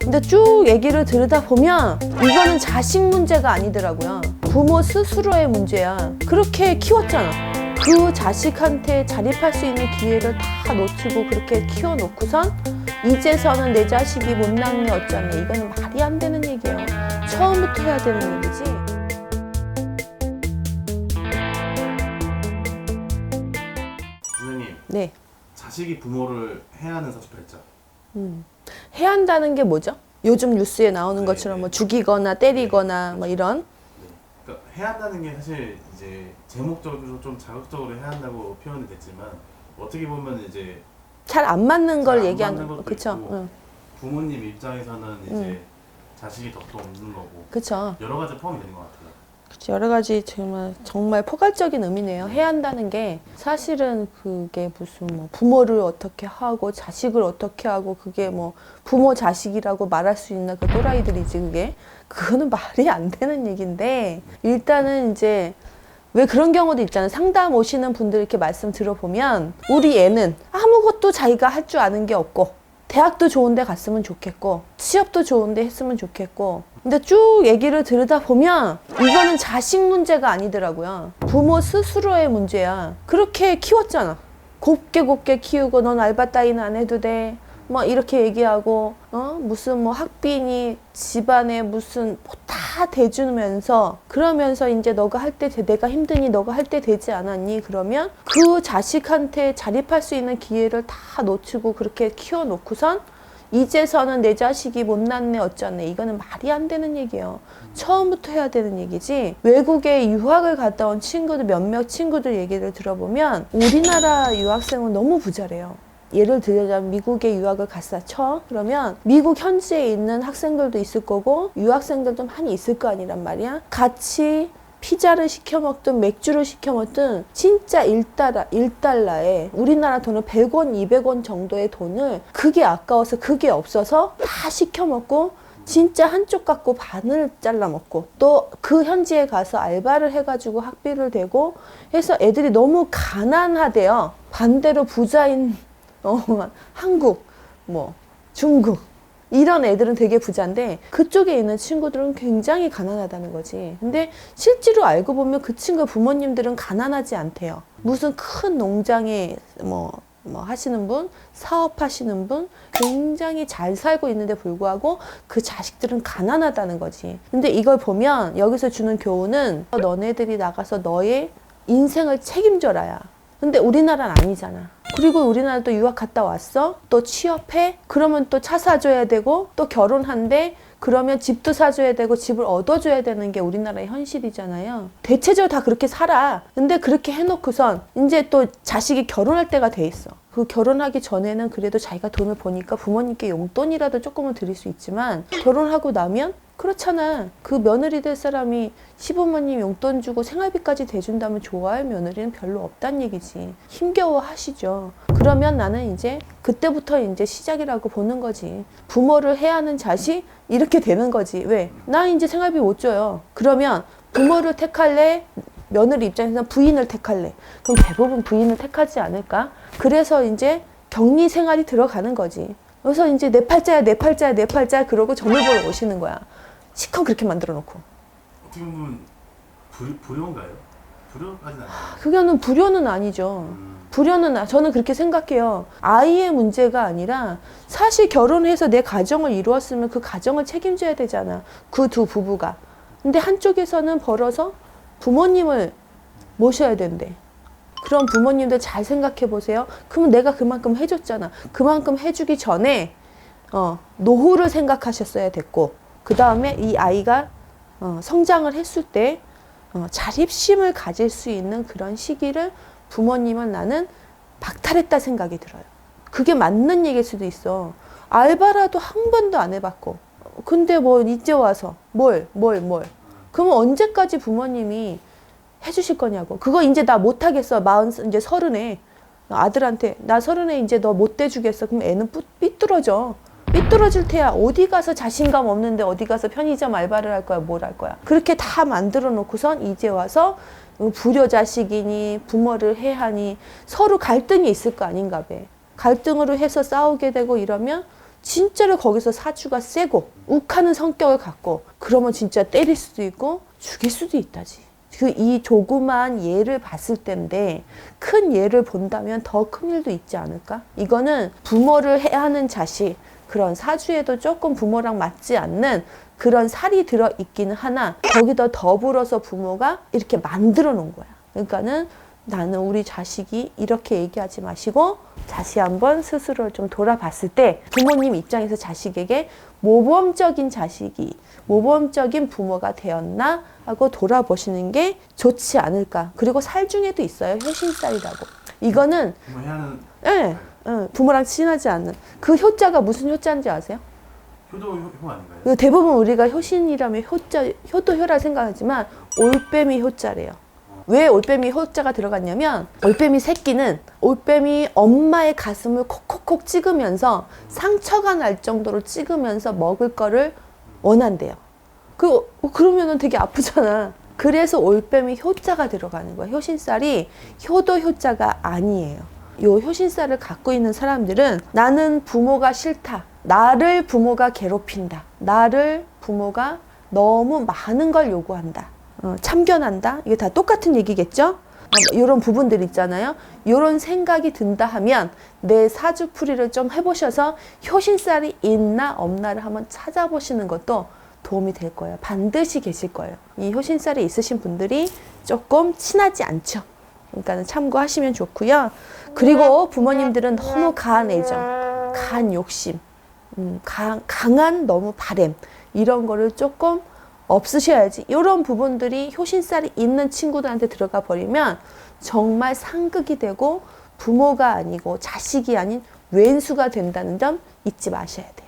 근데 쭉 얘기를 들으다 보면 이거는 자식 문제가 아니더라고요. 부모 스스로의 문제야. 그렇게 키웠잖아. 그 자식한테 자립할 수 있는 기회를 다 놓치고 그렇게 키워놓고선 이제서는 내 자식이 못났네 어쩌네. 이거는 말이 안 되는 얘기예요. 처음부터 해야 되는 얘기지. 선생님, 네. 자식이 부모를 해하는 48자. 해야 한다는 게 뭐죠? 요즘 뉴스에 나오는 것처럼 뭐 죽이거나 때리거나 뭐 이런. 네. 그러니까 해야 한다는 게 사실 이제 제목적으로 좀 자극적으로 해야 한다고 표현이 됐지만 어떻게 보면 이제 잘 안 맞는 걸 잘안 얘기하는 맞는 거. 것도 그쵸? 있고, 응. 부모님 입장에서는 이제 자식이 덕도 없는 거고 그쵸. 여러 가지 포함이 되는 것 같아요. 그쵸. 여러 가지 정말 포괄적인 의미네요. 해야 한다는 게 사실은 그게 무슨 뭐 부모를 어떻게 하고 자식을 어떻게 하고 그게 뭐 부모 자식이라고 말할 수 있나 그 또라이들이지 그게. 그거는 말이 안 되는 얘기인데 일단은 이제 왜 그런 경우도 있잖아요. 상담 오시는 분들 이렇게 말씀 들어보면 우리 애는 아무것도 자기가 할 줄 아는 게 없고 대학도 좋은 데 갔으면 좋겠고 취업도 좋은 데 했으면 좋겠고 근데 쭉 얘기를 들으다 보면 이거는 자식 문제가 아니더라고요. 부모 스스로의 문제야. 그렇게 키웠잖아. 곱게 키우고 넌 알바 따위는 안 해도 돼. 뭐 이렇게 얘기하고 무슨 뭐 학비니 집안에 무슨 다 대주면서 그러면서 이제 너가 할 때 내가 힘드니 너가 할 때 되지 않았니? 그러면 그 자식한테 자립할 수 있는 기회를 다 놓치고 그렇게 키워놓고선 이제서는 내 자식이 못났네 어쩌네. 이거는 말이 안 되는 얘기예요. 처음부터 해야 되는 얘기지. 외국에 유학을 갔다 온 친구들 몇몇 친구들 얘기를 들어보면 우리나라 유학생은 너무 부자래요. 예를 들자면 미국에 유학을 갔다 쳐. 그러면 미국 현지에 있는 학생들도 있을 거고 유학생들도 많이 있을 거 아니란 말이야. 같이 피자를 시켜 먹든 맥주를 시켜 먹든 진짜 1달러에 우리나라 돈은 100원, 200원 정도의 돈을 그게 아까워서 그게 없어서 다 시켜 먹고 진짜 한쪽 갖고 반을 잘라 먹고 또 그 현지에 가서 알바를 해가지고 학비를 대고 해서 애들이 너무 가난하대요. 반대로 부자인 한국, 뭐 중국 이런 애들은 되게 부자인데 그쪽에 있는 친구들은 굉장히 가난하다는 거지. 근데 실제로 알고 보면 그 친구 부모님들은 가난하지 않대요. 무슨 큰 농장에 뭐 하시는 분, 사업하시는 분 굉장히 잘 살고 있는데 불구하고 그 자식들은 가난하다는 거지. 근데 이걸 보면 여기서 주는 교훈은 너네들이 나가서 너의 인생을 책임져라야. 근데 우리나라는 아니잖아. 그리고 우리나라도 유학 갔다 왔어? 또 취업해? 그러면 또 차 사줘야 되고 또 결혼한대? 그러면 집도 사줘야 되고 집을 얻어줘야 되는 게 우리나라의 현실이잖아요. 대체적으로 다 그렇게 살아. 근데 그렇게 해놓고선 이제 또 자식이 결혼할 때가 돼 있어. 그 결혼하기 전에는 그래도 자기가 돈을 버니까 부모님께 용돈이라도 조금은 드릴 수 있지만 결혼하고 나면 그렇잖아. 그 며느리 될 사람이 시부모님 용돈 주고 생활비까지 대준다면 좋아할 며느리는 별로 없단 얘기지. 힘겨워 하시죠. 그러면 나는 이제 그때부터 이제 시작이라고 보는 거지. 부모를 해야 하는 자식 이렇게 되는 거지. 왜? 나 이제 생활비 못 줘요. 그러면 부모를 택할래? 며느리 입장에서는 부인을 택할래? 그럼 대부분 부인을 택하지 않을까? 그래서 이제 격리 생활이 들어가는 거지. 그래서 이제 내 팔자야 그러고 점을 보러 오시는 거야. 시커 그렇게 만들어 놓고. 어떻게 보면 불효인가요? 불효까지는 아니에요. 그거는 불효는 아니죠. 불효는 저는 그렇게 생각해요. 아이의 문제가 아니라 사실 결혼해서 내 가정을 이루었으면 그 가정을 책임져야 되잖아. 그 두 부부가. 근데 한쪽에서는 벌어서 부모님을 모셔야 된대. 그럼 부모님들 잘 생각해 보세요. 그러면 내가 그만큼 해줬잖아. 그만큼 해주기 전에 노후를 생각하셨어야 됐고 그 다음에 이 아이가 성장을 했을 때 자립심을 가질 수 있는 그런 시기를 부모님은 나는 박탈했다 생각이 들어요. 그게 맞는 얘기일 수도 있어. 알바라도 한 번도 안 해봤고 근데 뭐 이제 와서 뭘 그러면 언제까지 부모님이 해주실 거냐고. 그거 이제 나 못하겠어. 이제 30에 아들한테 나 30에 이제 너 못 대주겠어. 그럼 애는 삐뚤어져. 삐뚤어질 테야. 어디 가서 자신감 없는데 어디 가서 편의점 알바를 할 거야, 뭘 할 거야. 그렇게 다 만들어 놓고선 이제 와서 불효자식이니 부모를 해야 하니 서로 갈등이 있을 거 아닌가 봐. 갈등으로 해서 싸우게 되고 이러면 진짜로 거기서 사주가 세고 욱하는 성격을 갖고 그러면 진짜 때릴 수도 있고 죽일 수도 있다지. 이 조그만 예를 봤을 때인데 큰 예를 본다면 더 큰 일도 있지 않을까? 이거는 부모를 해야 하는 자식, 그런 사주에도 조금 부모랑 맞지 않는 그런 살이 들어 있기는 하나 거기다 더불어서 부모가 이렇게 만들어 놓은 거야. 그러니까는 나는 우리 자식이 이렇게 얘기하지 마시고 다시 한번 스스로를 좀 돌아봤을 때 부모님 입장에서 자식에게 모범적인 자식이, 모범적인 부모가 되었나 하고 돌아보시는 게 좋지 않을까. 그리고 살 중에도 있어요. 효신살이라고. 이거는 뭐 해야 하는 네, 부모랑 친하지 않는 그 효자가 무슨 효자인지 아세요? 효도 효 아닌가요? 대부분 우리가 효신이라면 효도효라 생각하지만 올빼미 효자래요. 왜 올빼미 효자가 들어갔냐면 올빼미 새끼는 올빼미 엄마의 가슴을 콕콕콕 찍으면서 상처가 날 정도로 찍으면서 먹을 거를 원한대요. 그러면은 되게 아프잖아. 그래서 올빼미 효자가 들어가는 거야. 효신살이 효도 효자가 아니에요. 요 효신살을 갖고 있는 사람들은 나는 부모가 싫다. 나를 부모가 괴롭힌다. 나를 부모가 너무 많은 걸 요구한다. 참견한다. 이게 다 똑같은 얘기겠죠? 이런 부분들 있잖아요. 이런 생각이 든다 하면 내 사주풀이를 좀 해보셔서 효신살이 있나 없나를 한번 찾아보시는 것도 도움이 될 거예요. 반드시 계실 거예요. 이 효신살이 있으신 분들이 조금 친하지 않죠. 그러니까 참고하시면 좋고요. 그리고 부모님들은 너무 강한 애정, 강한 욕심, 강한 너무 바램 이런 거를 조금 없으셔야지. 이런 부분들이 효신살이 있는 친구들한테 들어가 버리면 정말 상극이 되고 부모가 아니고 자식이 아닌 왼수가 된다는 점 잊지 마셔야 돼요.